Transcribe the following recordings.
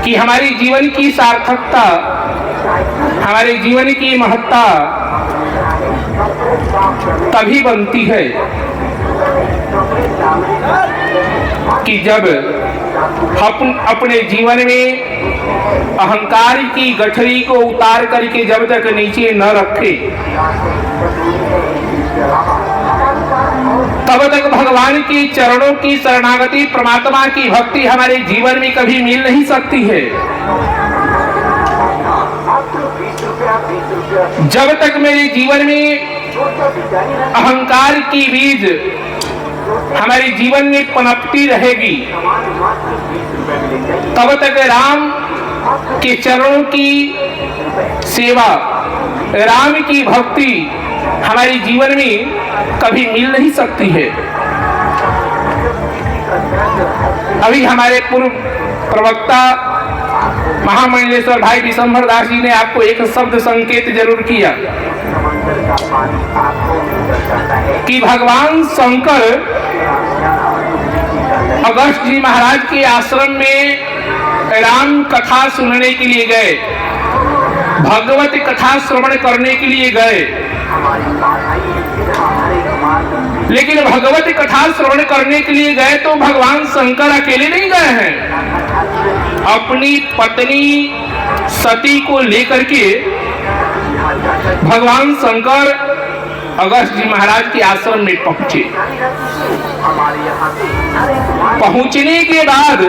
कि हमारे जीवन की सार्थकता, हमारे जीवन की महत्ता तभी बनती है कि जब हम अपने जीवन में अहंकार की गठरी को उतार करके जब तक नीचे न रखे, तब तक भगवान के चरणों की शरणागति, परमात्मा की भक्ति हमारे जीवन में कभी मिल नहीं सकती है। जब तक मेरे जीवन में अहंकार की बीज हमारे जीवन में पनपती रहेगी, तब तक राम के चरणों की सेवा, राम की भक्ति हमारे जीवन में कभी मिल नहीं सकती है। अभी हमारे पूर्व प्रवक्ता महामंडलेश्वर भाई विशंभर दास जी ने आपको एक शब्द संकेत जरूर किया कि भगवान शंकर अगस्त जी महाराज के आश्रम में राम कथा सुनने के लिए गए, भगवत कथा श्रवण करने के लिए गए। लेकिन भगवत कथा श्रवण करने के लिए गए तो भगवान शंकर अकेले नहीं गए हैं, अपनी पत्नी सती को लेकर के भगवान शंकर अगस्त जी महाराज के आश्रम में पहुंचे। पहुंचने के बाद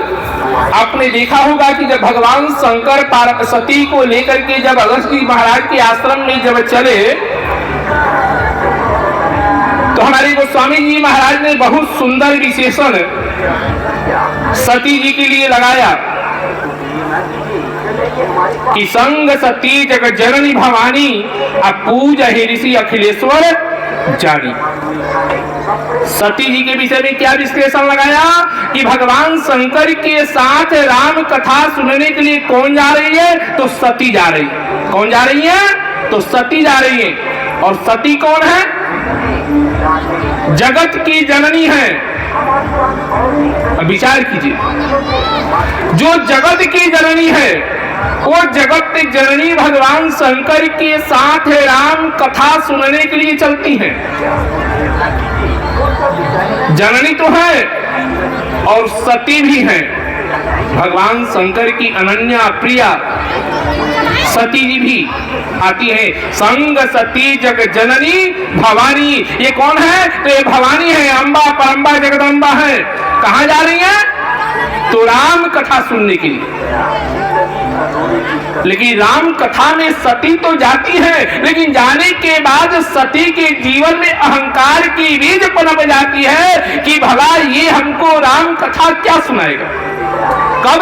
आपने देखा होगा कि जब भगवान शंकर सती को लेकर के जब अगस्त जी महाराज के आश्रम में जब चले तो हमारे गोस्वामी जी महाराज ने बहुत सुंदर विशेषण सती जी के लिए लगाया कि संग सती जगत जननी भवानी अपूज ऋषि अखिलेश्वर जानी। सती जी के विषय में क्या विश्लेषण लगाया कि भगवान शंकर के साथ राम कथा सुनने के लिए कौन जा रही है? तो सती जा रही है। कौन जा रही है? तो सती जा रही है। और सती कौन है? जगत की जननी है। अब विचार कीजिए, जो जगत की जननी है वो जगत जननी भगवान शंकर के साथ राम कथा सुनने के लिए चलती हैं। जननी तो है और सती भी है, भगवान शंकर की अनन्या प्रिया सती जी भी आती है। संग सती जग जननी भवानी, ये कौन है? तो ये भवानी है, अम्बा परम्बा जगदम्बा है। कहाँ जा रही है? तो राम कथा सुनने के लिए। लेकिन राम कथा में सती तो जाती है, लेकिन जाने के बाद सती के जीवन में अहंकार की बीज पनप जाती है कि भला ये हमको राम कथा क्या सुनाएगा। कब?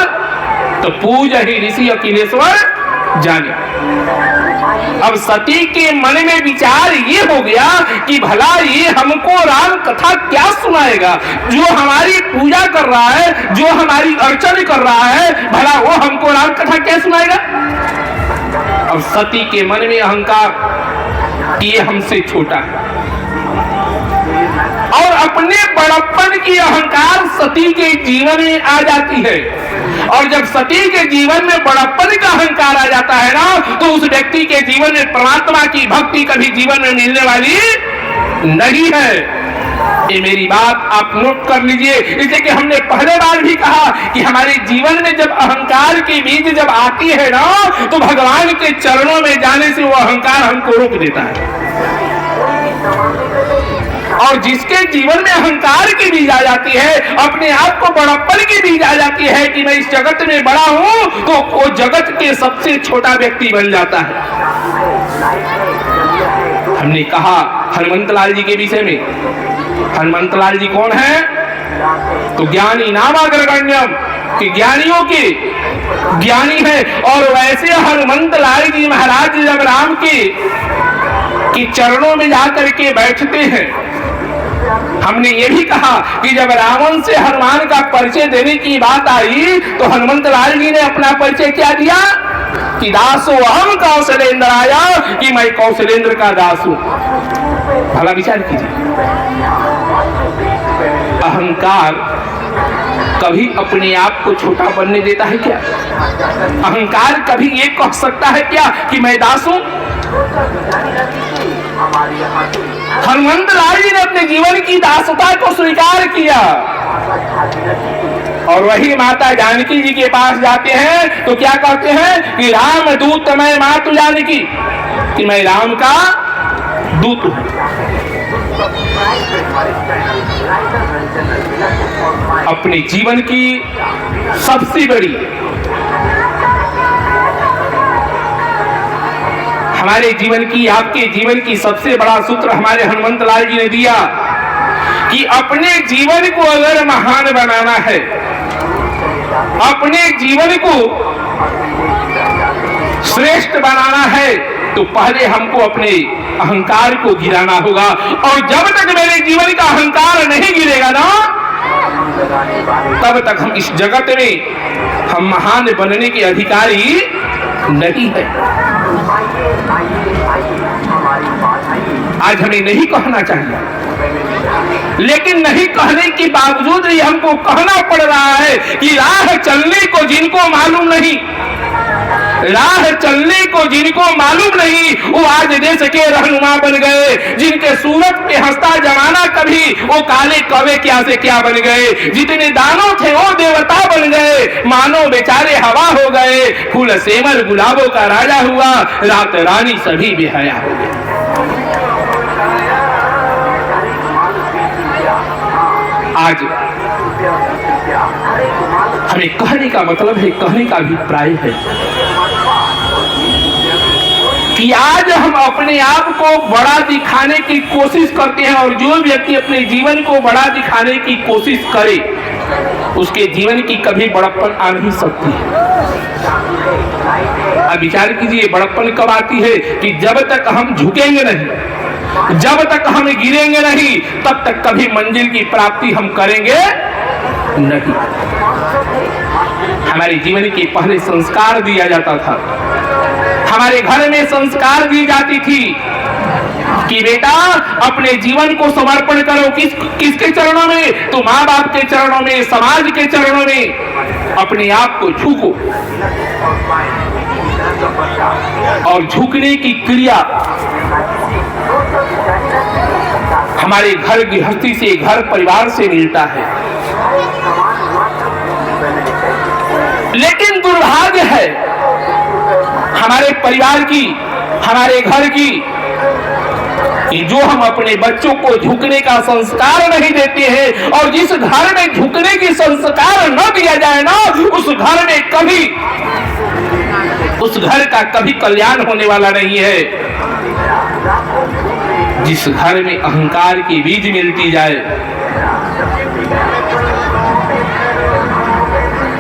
तो पूज ही ऋषि अखिलेश्वर जाने। अब सती के मन में विचार ये हो गया कि भला ये हमको राम कथा क्या सुनाएगा। जो हमारी पूजा कर रहा है, जो हमारी अर्चना कर रहा है, भला वो हमको राम कथा क्या सुनाएगा। अब सती के मन में अहंकार कि ये हमसे छोटा है और अपने बड़प्पन की अहंकार सती के जीवन में आ जाती है। और जब सती के जीवन में बड़प्पन का अहंकार आ जाता है ना, तो उस व्यक्ति के जीवन में परमात्मा की भक्ति कभी जीवन में मिलने वाली नहीं है। ये मेरी बात आप नोट कर लीजिए, इसलिए कि हमने पहले बार भी कहा कि हमारे जीवन में जब अहंकार की बीज जब आती है ना, तो भगवान के चरणों में जाने से वो अहंकार हमको रोक देता है। और जिसके जीवन में अहंकार की बीज आ जाती है, अपने आप को बड़प्पन की बीज आ जाती है कि मैं इस जगत में बड़ा हूं, तो वो जगत के सबसे छोटा व्यक्ति बन जाता है। हमने कहा हनुमंतलाल जी के विषय में, हनुमंतलाल जी कौन है? तो ज्ञानी नाम अग्रगण्यम, कि ज्ञानियों के ज्ञानी है। और वैसे हनुमंतलाल जी महाराज जब राम के चरणों में जाकर के बैठते हैं, हमने ये भी कहा कि जब रावण से हनुमान का परिचय देने की बात आई तो हनुमंतलाल जी ने अपना परिचय क्या दिया कि दासो अहम कौशलेंद्र आया, कि मैं कौशलेंद्र का दास हूं। भला विचार कीजिए, अहंकार कभी अपने आप को छोटा बनने देता है क्या? अहंकार कभी ये कह सकता है क्या कि मैं दास हूं? हनुमंत लाल जी ने अपने जीवन की दासता को स्वीकार किया और वही माता जानकी जी के पास जाते हैं तो क्या कहते हैं कि राम दूत मैं मातु जानकी, कि मैं राम का दूत हूं। अपने जीवन की सबसे बड़ी, हमारे जीवन की, आपके जीवन की सबसे बड़ा सूत्र हमारे हनुमंत लाल जी ने दिया कि अपने जीवन को अगर महान बनाना है, अपने जीवन को श्रेष्ठ बनाना है, तो पहले हमको अपने अहंकार को गिराना होगा। और जब तक मेरे जीवन का अहंकार नहीं गिरेगा ना, तब तक हम इस जगत में हम महान बनने के अधिकारी नहीं है। आज हमें नहीं कहना चाहिए, लेकिन नहीं कहने के बावजूद ही हमको कहना पड़ रहा है कि राह चलने को जिनको मालूम नहीं, राह चलने को जिनको मालूम नहीं, वो आज देश के रहनुमा बन गए। जिनके सूरत पे हंसता जमाना कभी, वो काले कवे क्या से क्या बन गए। जितने दानों थे वो देवता बन गए, मानो बेचारे हवा हो गए। फूल सेमर गुलाबों का राजा हुआ, रात रानी सभी बेहया हो गए। आज हमें कहने का मतलब है, कहने का अभिप्राय है कि आज हम अपने आप को बड़ा दिखाने की कोशिश करते हैं, और जो व्यक्ति अपने जीवन को बड़ा दिखाने की कोशिश करे उसके जीवन की कभी बड़प्पन आ नहीं सकती। अब विचार कीजिए, बड़प्पन कब आती है कि जब तक हम झुकेंगे नहीं, जब तक हम गिरेंगे नहीं, तब तक कभी मंजिल की प्राप्ति हम करेंगे नहीं। हमारे जीवन के पहले संस्कार दिया जाता था, हमारे घर में संस्कार दी जाती थी कि बेटा अपने जीवन को समर्पण करो। किसके चरणों में? तो माँ बाप के चरणों में, समाज के चरणों में अपने आप को झुको। और झुकने की क्रिया हमारे घर गृहस्थी से, घर परिवार से मिलता है। लेकिन दुर्भाग्य है हमारे परिवार की, हमारे घर की, कि जो हम अपने बच्चों को झुकने का संस्कार नहीं देते हैं, और जिस घर में झुकने की संस्कार न दिया जाए ना, उस घर में कभी, उस घर का कभी कल्याण होने वाला नहीं है। जिस घर में अहंकार की बीज मिलती जाए,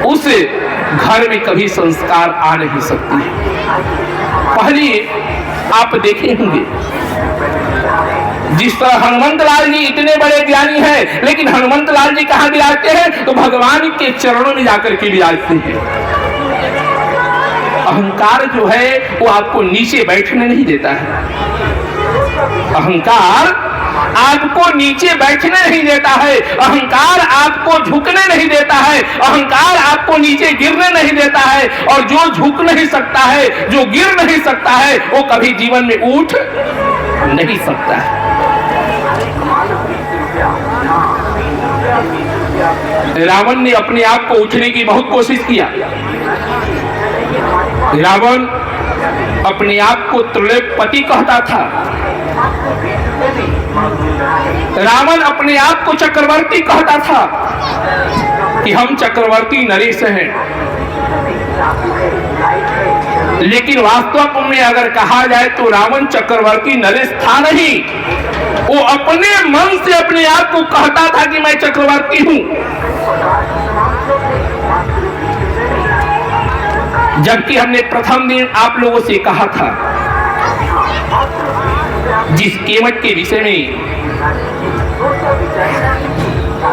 उस घर में कभी संस्कार आ नहीं सकती। पहले आप देखे होंगे, जिस तरह हनुमंत लाल जी इतने बड़े ज्ञानी हैं, लेकिन हनुमंत लाल जी कहाँ विराजते हैं? तो भगवान के चरणों में जाकर के विराजते हैं। अहंकार जो है वो आपको नीचे बैठने नहीं देता है। अहंकार आपको नीचे बैठने नहीं देता है, अहंकार आपको झुकने नहीं देता है, अहंकार आपको नीचे गिरने नहीं देता है। और जो झुक नहीं सकता है, जो गिर नहीं सकता है, वो कभी जीवन में उठ नहीं सकता है। रावण ने अपने आप को उठने की बहुत कोशिश किया। रावण अपने आप को त्रैलोक्यपति कहता था, रावण अपने आप को चक्रवर्ती कहता था कि हम चक्रवर्ती नरेश हैं। लेकिन वास्तव में अगर कहा जाए तो रावण चक्रवर्ती नरेश था नहीं, वो अपने मन से अपने आप को कहता था कि मैं चक्रवर्ती हूं। जबकि हमने प्रथम दिन आप लोगों से कहा था, जिस केवट के विषय में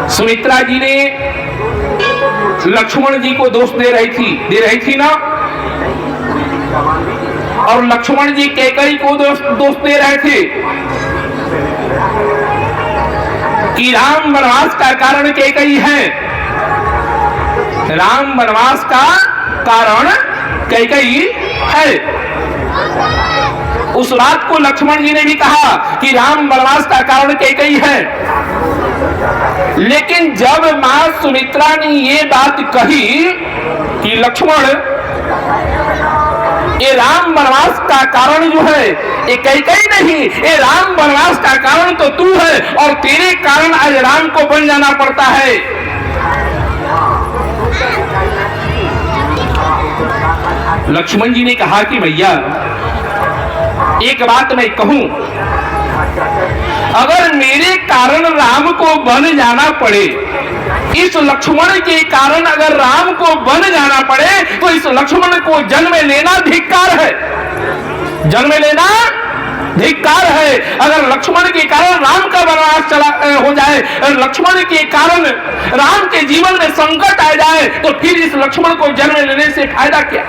सुमित्रा जी ने लक्ष्मण जी को दोष दे रही थी ना, और लक्ष्मण जी कैकेयी को दोष दे रहे थे कि राम वनवास का कारण कैकेयी है। राम वनवास का कारण कैकेयी है। उस रात को लक्ष्मण जी ने भी कहा कि राम वनवास का कारण कैकेयी है, लेकिन जब मां सुमित्रा ने ये बात कही कि लक्ष्मण, ये राम वनवास का कारण जो है ये कैकेयी नहीं, ये राम वनवास का कारण तो तू है और तेरे कारण आज राम को बन जाना पड़ता है। लक्ष्मण जी ने कहा कि भैया एक बात मैं कहूं, अगर मेरे कारण राम को बन जाना पड़े, इस लक्ष्मण के कारण अगर राम को बन जाना पड़े, तो इस लक्ष्मण को जन्म लेना धिक्कार है, जन्म लेना धिक्कार है। अगर लक्ष्मण के कारण राम का वनवास चला हो जाए, लक्ष्मण के कारण राम के जीवन में संकट आ जाए, तो फिर इस लक्ष्मण को जन्म लेने से फायदा क्या।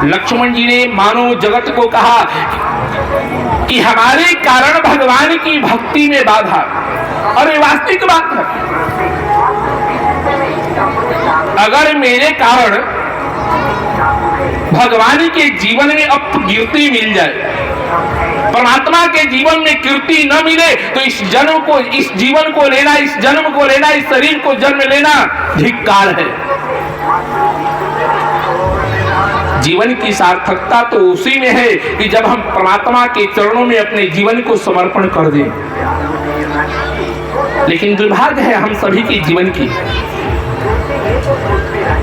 लक्ष्मण जी ने मानव जगत को कहा कि हमारे कारण भगवान की भक्ति में बाधा, और ये वास्तविक बात है। अगर मेरे कारण भगवान के जीवन में अपकीर्ति मिल जाए, परमात्मा के जीवन में कीर्ति न मिले, तो इस जन्म को, इस जीवन को लेना, इस जन्म को लेना, इस शरीर को जन्म लेना धिक्कार है। जीवन की सार्थकता तो उसी में है कि जब हम परमात्मा के चरणों में अपने जीवन को समर्पण कर दें। लेकिन दुर्भाग्य है हम सभी के जीवन की,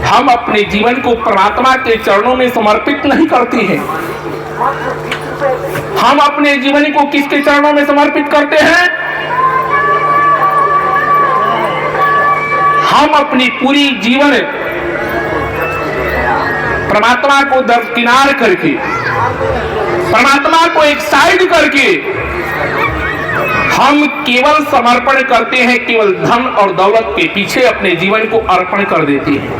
हम अपने जीवन को परमात्मा के चरणों में समर्पित नहीं करते हैं। हम अपने जीवन को किसके चरणों में समर्पित करते हैं? हम अपनी पूरी जीवन परमात्मा को दरकिनार करके, परमात्मा को एक साइड करके हम केवल समर्पण करते हैं, केवल धन और दौलत के पीछे अपने जीवन को अर्पण कर देते हैं।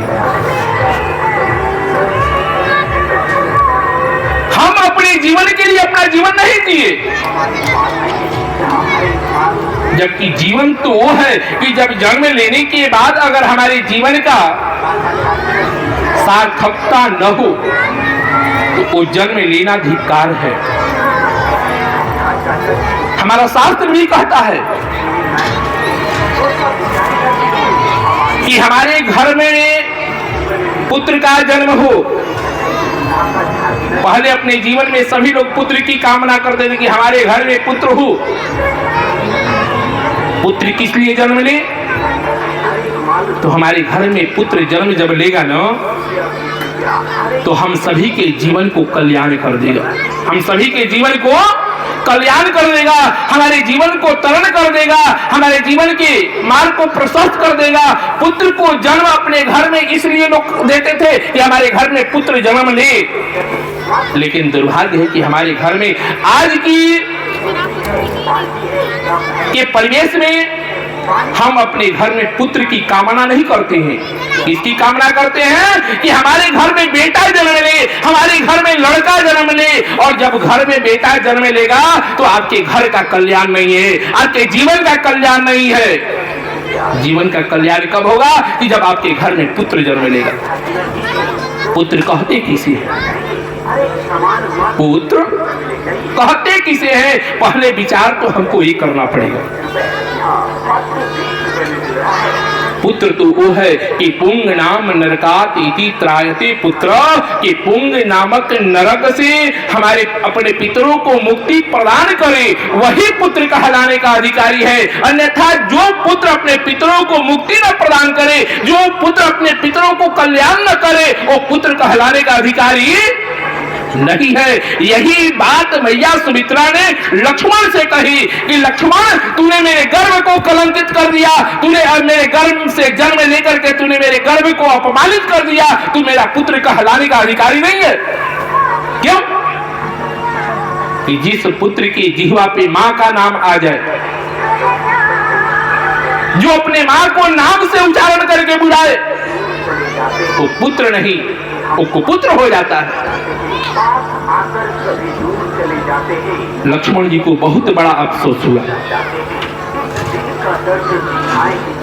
हम अपने जीवन के लिए अपना जीवन नहीं जिए, जबकि जीवन तो वो है कि जब जन्म लेने के बाद अगर हमारे जीवन का सार्थकता न हो तो वो जन्म लेना धिक्कार है। हमारा शास्त्र भी कहता है कि हमारे घर में पुत्र का जन्म हो। पहले अपने जीवन में सभी लोग पुत्र की कामना करते थे कि हमारे घर में पुत्र हो। पुत्र किस लिए जन्म ले? तो हमारे घर में पुत्र जन्म जब लेगा ना, तो हम सभी के जीवन को कल्याण कर देगा, हम सभी के जीवन को कल्याण कर देगा, हमारे जीवन को तरण कर देगा, हमारे जीवन के मार्ग को प्रशस्त कर देगा। पुत्र को जन्म अपने घर में इसलिए लोग देते थे कि हमारे घर में पुत्र जन्म ले। लेकिन दुर्भाग्य है कि हमारे घर में आज के परिवेश में हम अपने घर में पुत्र की कामना नहीं करते हैं। इसकी कामना करते हैं कि हमारे घर में बेटा जन्म ले, हमारे घर में लड़का जन्म ले। और जब घर में बेटा जन्म लेगा तो आपके घर का कल्याण नहीं है, आपके जीवन का कल्याण नहीं है। जीवन का कल्याण कब होगा? कि जब आपके घर में पुत्र जन्म लेगा। पुत्र कहते किसे है? पुत्र कहते किसे है? पहले विचार तो हमको ये करना पड़ेगा। पुत्र तो वो है कि पुंग नाम नरकात इति त्रायते पुत्र, कि पुंग नामक नरक से हमारे अपने पितरों को मुक्ति प्रदान करे, वही पुत्र कहलाने का अधिकारी है। अन्यथा जो पुत्र अपने पितरों को मुक्ति न प्रदान करे, जो पुत्र अपने पितरों को कल्याण न करे, वो पुत्र कहलाने का अधिकारी नहीं है। यही बात मैया सुमित्रा ने लक्ष्मण से कही कि लक्ष्मण, तूने मेरे गर्भ को कलंकित कर दिया, तूने मेरे गर्भ से जन्म लेकर के तूने मेरे गर्भ को अपमानित कर दिया, तू मेरा पुत्र कहलाने का अधिकारी नहीं है। क्यों? कि जिस पुत्र की जिह्वा पे मां का नाम आ जाए, जो अपने मां को नाम से उच्चारण करके बुलाए, तो पुत्र नहीं, वो कुपुत्र हो जाता है। लक्ष्मण जी को बहुत बड़ा अफसोस हुआ।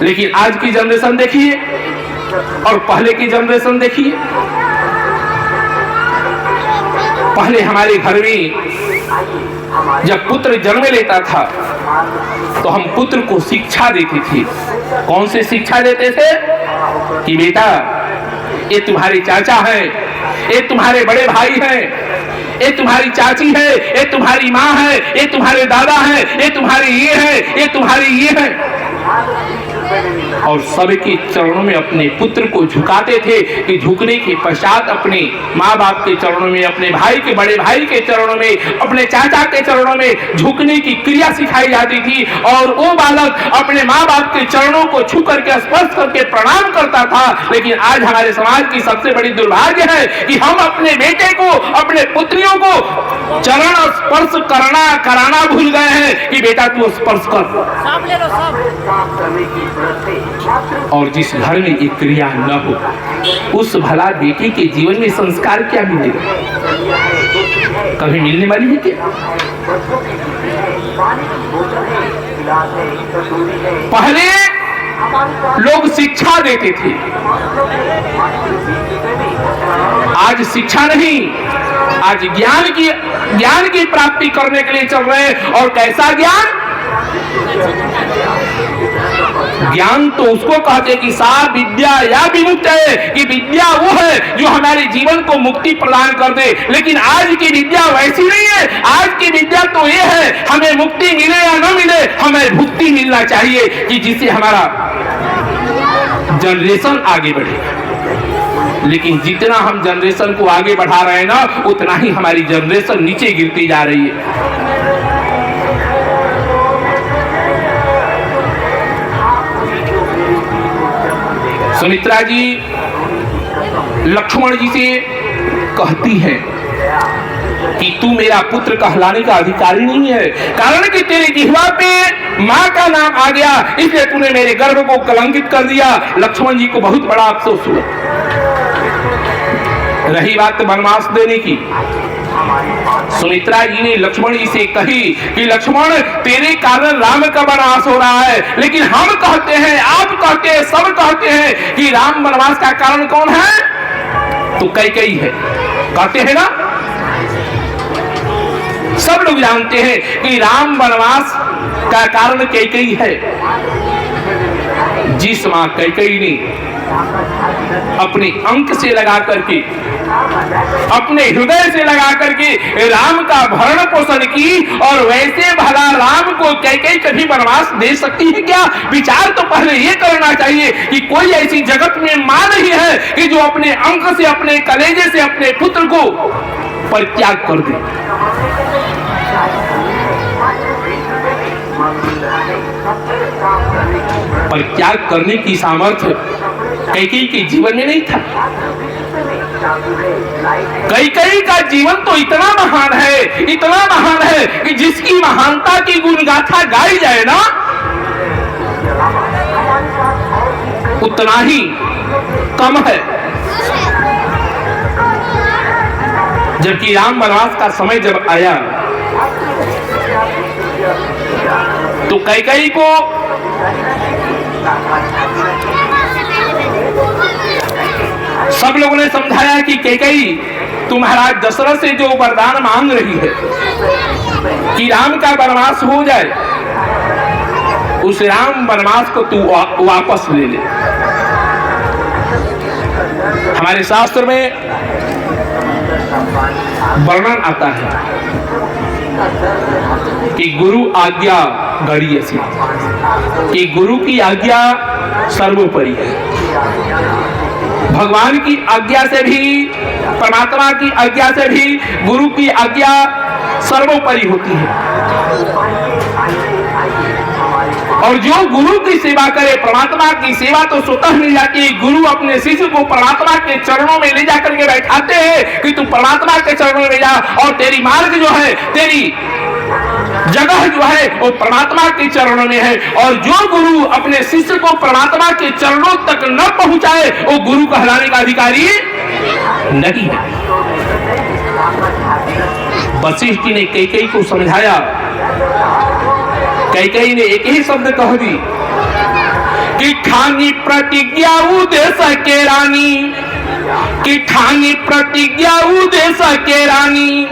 लेकिन आज की जनरेशन देखिए और पहले की जनरेशन देखिए। पहले हमारे घर में जब पुत्र जन्म लेता था तो हम पुत्र को शिक्षा देते थे। कौन सी शिक्षा देते थे? कि बेटा ये तुम्हारे चाचा है, ये तुम्हारे बड़े भाई हैं, ये तुम्हारी चाची है, ये तुम्हारी माँ है, ये तुम्हारे दादा है, ये तुम्हारी ये है, ये तुम्हारी ये है। और सबके चरणों में अपने पुत्र को झुकाते थे कि झुकने के पश्चात अपने माँ बाप के चरणों में, अपने भाई के बड़े भाई के चरणों में, अपने चाचा के चरणों में झुकने की क्रिया सिखाई जाती थी। और वो बालक अपने माँ बाप के चरणों को छू करके स्पर्श करके प्रणाम करता था। लेकिन आज हमारे समाज की सबसे बड़ी दुर्भाग्य है कि हम अपने बेटे को, अपने पुत्रियों को चरण स्पर्श कराना भूल गए हैं कि बेटा तू स्पर्श कर। और जिस घर में एक क्रिया न हो उस भला बेटे के जीवन में संस्कार क्या मिलेगा? कभी मिलने वाली है क्या? पहले लोग शिक्षा देते थे, आज शिक्षा नहीं, आज ज्ञान की प्राप्ति करने के लिए चल रहे हैं। और कैसा ज्ञान? ज्ञान तो उसको कहते कि सा विद्या या विमुक्त है, कि विद्या वो है जो हमारे जीवन को मुक्ति प्रदान कर दे। लेकिन आज की विद्या वैसी नहीं है। आज की विद्या तो ये है, हमें मुक्ति मिले या न मिले, हमें भुक्ति मिलना चाहिए कि जिससे हमारा जनरेशन आगे बढ़े। लेकिन जितना हम जनरेशन को आगे बढ़ा रहे हैं ना, उतना ही हमारी जनरेशन नीचे गिरती जा रही है। सुमित्रा जी लक्ष्मण जी से कहती है कि तू मेरा पुत्र कहलाने का अधिकारी नहीं है, कारण कि तेरे जिह्वा पे माँ का नाम आ गया, इसलिए तूने मेरे गर्भ को कलंकित कर दिया। लक्ष्मण जी को बहुत बड़ा अफसोस हुआ। रही बात वनवास देने की, सुमित्रा जी ने लक्ष्मण जी से कही कि लक्ष्मण तेरे कारण राम का वनवास हो रहा है। लेकिन हम कहते हैं, आप कहते हैं, सब कहते हैं कि राम वनवास का कारण कौन है? तो कैकेयी है। कहते हैं ना, सब लोग जानते हैं कि राम वनवास का कारण कैकेयी है। जिस मां कैकेयी ने अपने अंक से लगा करके, अपने हृदय से लगा करके राम का भरण पोषण की, और वैसे भला राम को कैकेयी कभी वनवास दे सकती है क्या? विचार तो पहले ये करना चाहिए कि कोई ऐसी जगत में मां नहीं है कि जो अपने अंक से, अपने कलेजे से अपने पुत्र को परित्याग कर दे। परित्याग करने की सामर्थ्य कैकेयी के जीवन में नहीं था। कैकेयी का जीवन तो इतना महान है, इतना महान है कि जिसकी महानता की गुणगाथा गाई जाए ना, उतना ही कम है। जबकि राम वनवास का समय जब आया तो कैकेयी को सब लोगों ने समझाया कि कैकेयी तू महाराज दशरथ से जो वरदान मांग रही है कि राम का वनवास हो जाए, उस राम वनवास को तू वापस ले ले। हमारे शास्त्र में वर्णन आता है कि गुरु आज्ञा गड़ी ऐसी, कि गुरु की आज्ञा सर्वोपरि है। भगवान की आज्ञा से भी, परमात्मा की आज्ञा से भी गुरु की आज्ञा सर्वोपरि होती है। और जो गुरु की सेवा करे, परमात्मा की सेवा तो स्वतः मिल जाती है। गुरु अपने शिष्य को परमात्मा के चरणों में ले जाकर के बैठाते हैं कि तू परमात्मा के चरणों में जा, और तेरी मार्ग जो है, तेरी जगह जो है वो परमात्मा के चरणों में है। और जो गुरु अपने शिष्य को परमात्मा के चरणों तक न पहुंचाए, वो गुरु कहलाने का अधिकारी नहीं है। वशिष्ठ ने कैकेयी को समझाया। कैकेयी ने एक ही शब्द कह दी कि ठानी प्रतिज्ञा उदेश के रानी, कि ठानी प्रतिज्ञा उदेश के रानी,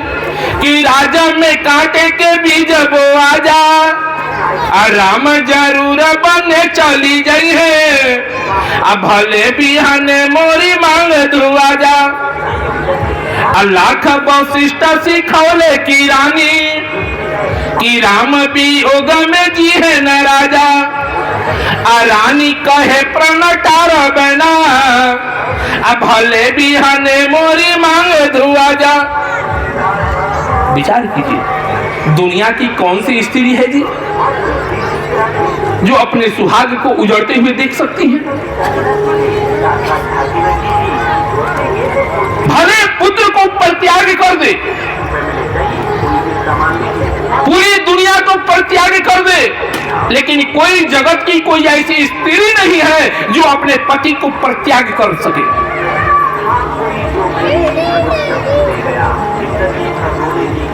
कि राजा में कांटे के बीज बो आजा, राम जरूर बने चली जाई है, अब भले बिहाने मोरी मांग दुआ जा। लाख वशिष्ठ सिखौले की रानी, कि राम वियोग में जी है न राजा, रानी कहे प्रण टार बना, अब भले बिहाने मोरी मांग दुआ जा। विचार कीजिए, दुनिया की कौन सी स्त्री है जी जो अपने सुहाग को उजड़ते हुए देख सकती है? भले पुत्र को परित्याग कर दे, पूरी दुनिया को परित्याग कर दे, लेकिन कोई जगत की कोई ऐसी स्त्री नहीं है जो अपने पति को परित्याग कर सके।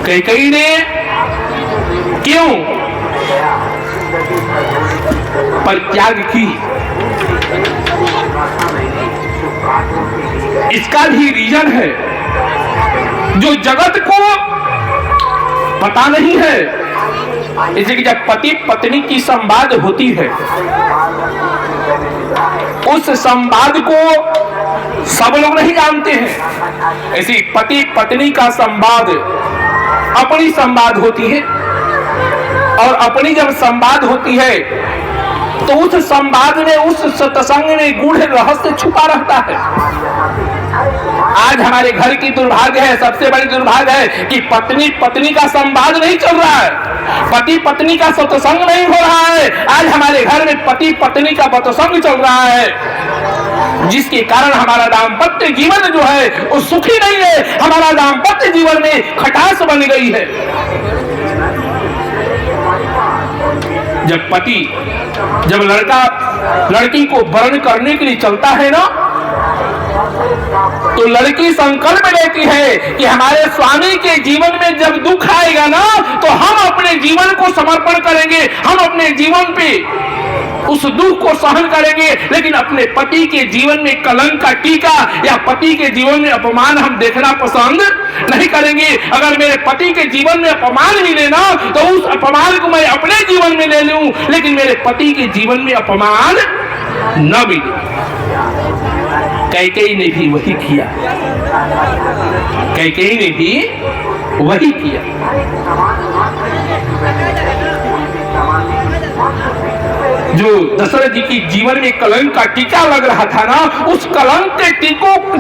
कैकेयी ने क्यों परित्याग की? इसका भी रीजन है जो जगत को पता नहीं है। जैसे कि जब पति पत्नी की संवाद होती है, उस संवाद को सब लोग नहीं जानते हैं। ऐसी पति पत्नी का संवाद अपनी संवाद होती है, और अपनी जब संवाद होती है तो उस संवाद में, उस सत्संग में गूढ़ रहस्य छुपा रहता है। आज हमारे घर की दुर्भाग्य है, सबसे बड़ी दुर्भाग्य है कि पत्नी पत्नी का संवाद नहीं चल रहा है, पति पत्नी का सत्संग नहीं हो रहा है। आज हमारे घर में पति पत्नी का सत्संग चल रहा है, जिसके कारण हमारा दाम्पत्य जीवन जो है वो सुखी नहीं है। हमारा दाम्पत्य जीवन में खटास बन गई है। जब पति, जब लड़का लड़की को वर्ण करने के लिए चलता है ना, तो लड़की संकल्प लेती है कि हमारे स्वामी के जीवन में जब दुख आएगा ना, तो हम अपने जीवन को समर्पण करेंगे, हम अपने जीवन पे उस दुख को सहन करेंगे, लेकिन अपने पति के जीवन में कलंक का टीका या पति के जीवन में अपमान हम देखना पसंद नहीं करेंगे। अगर मेरे पति के जीवन में अपमान मिले ना, तो उस अपमान को मैं अपने जीवन में ले लूं, लेकिन मेरे पति के जीवन में अपमान न मिले। कैकेयी ने भी वही किया, कैकेयी ने भी वही किया। जो दशरथ जी की जीवन में कलंक का टीका लग रहा था ना, उस कलंक के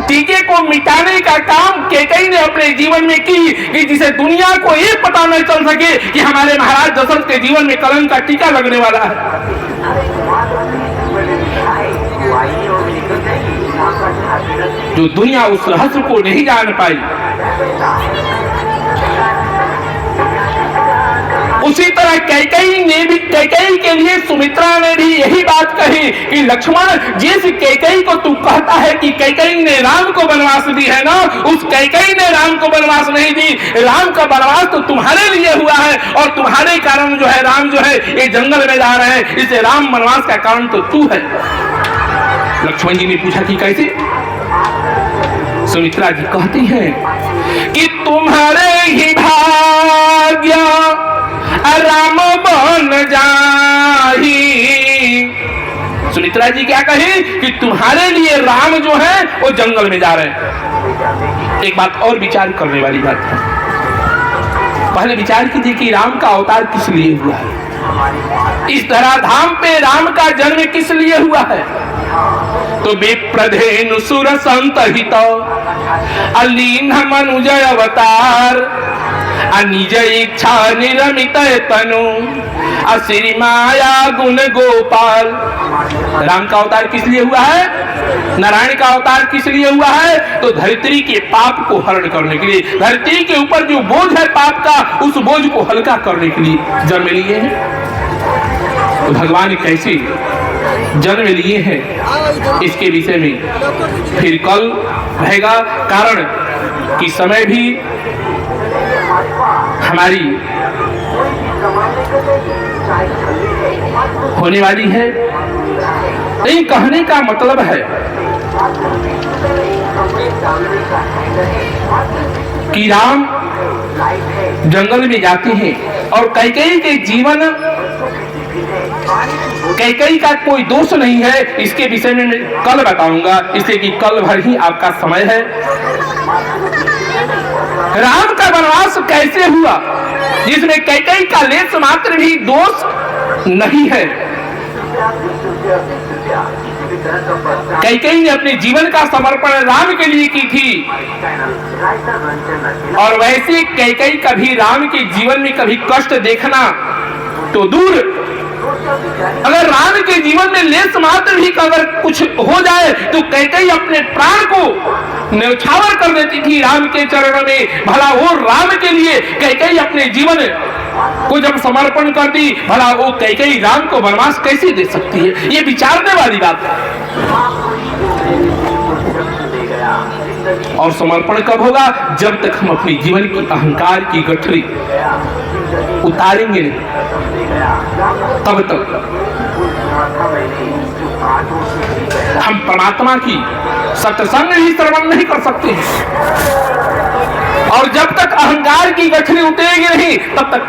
टीके को मिटाने का काम कैकेयी ने अपने जीवन में की, कि जिसे दुनिया को ये पता न चल सके कि हमारे महाराज दशरथ के जीवन में कलंक का टीका लगने वाला है। जो दुनिया उस रहस्य को नहीं जान पाई, उसी तरह कैकेयी के लिए सुमित्रा ने भी यही बात कही कि लक्ष्मण, जिस कैकेयी को तू कहता है कि कैकेयी ने राम को वनवास दी है ना, उस कैकेयी ने राम को वनवास नहीं दी। राम का वनवास तो तुम्हारे लिए हुआ है, और तुम्हारे कारण जो है राम जो है ये जंगल में जा रहे हैं, इसे राम वनवास का कारण तो तू है। लक्ष्मण जी ने पूछा कि कैसे? सुमित्रा जी कहती हैं कि तुम्हारे ही भाग्य राम बन जाही। सुमित्रा जी क्या कही कि तुम्हारे लिए राम जो है वो जंगल में जा रहे हैं। एक बात और विचार करने वाली बात है। पहले विचार कीजिए कि राम का अवतार किस लिए हुआ है, इस धराधाम पे राम का जन्म किस लिए हुआ है। तो विप्रधेनु सुर संतहित अलीन मनुज अवतार, निज इच्छा निरमित तनु श्री माया गुण गोपाल। राम का अवतार किस लिए हुआ है? नारायण का अवतार किस लिए हुआ है? तो धरती के पाप को हरण करने के लिए, धरती के ऊपर जो बोझ है पाप का, उस बोझ को हल्का करने के लिए जन्म लिए हैं। तो भगवान कैसे जन्म लिए हैं, इसके विषय में फिर कल रहेगा। कारण कि समय भी हमारी होने वाली है। नहीं, कहने का मतलब है कि राम जंगल में जाते हैं और कैकेयी के जीवन, कैकेयी का कोई दोष नहीं है, इसके विषय में मैं कल बताऊंगा, इसलिए कि कल भर ही आपका समय है। राम का वनवास कैसे हुआ जिसमें कैकेयी का लेश मात्र भी दोष नहीं है। कैकेयी ने अपने जीवन का समर्पण राम के लिए की थी और वैसे कैकेयी कभी राम के जीवन में कभी कष्ट देखना तो दूर, अगर राम के जीवन में लेश मात्र भी अगर कुछ हो जाए तो कैकेयी अपने प्राण को न्यौछावर कर देती थी राम के चरणों में। भला वो राम के लिए कैकेयी अपने जीवन को जब समर्पण कर दी, भला वो कैकेयी राम को वनवास कैसे दे सकती है? ये विचारने वाली बात है। और समर्पण कब होगा? जब तक हम अपने जीवन की अहंकार की गठरी उतारेंगे नहीं, तब तक हम परमात्मा की सत्संग ही श्रवण नहीं कर सकते हैं। और जब तक अहंकार की गठरी उतरेगी नहीं, तब तक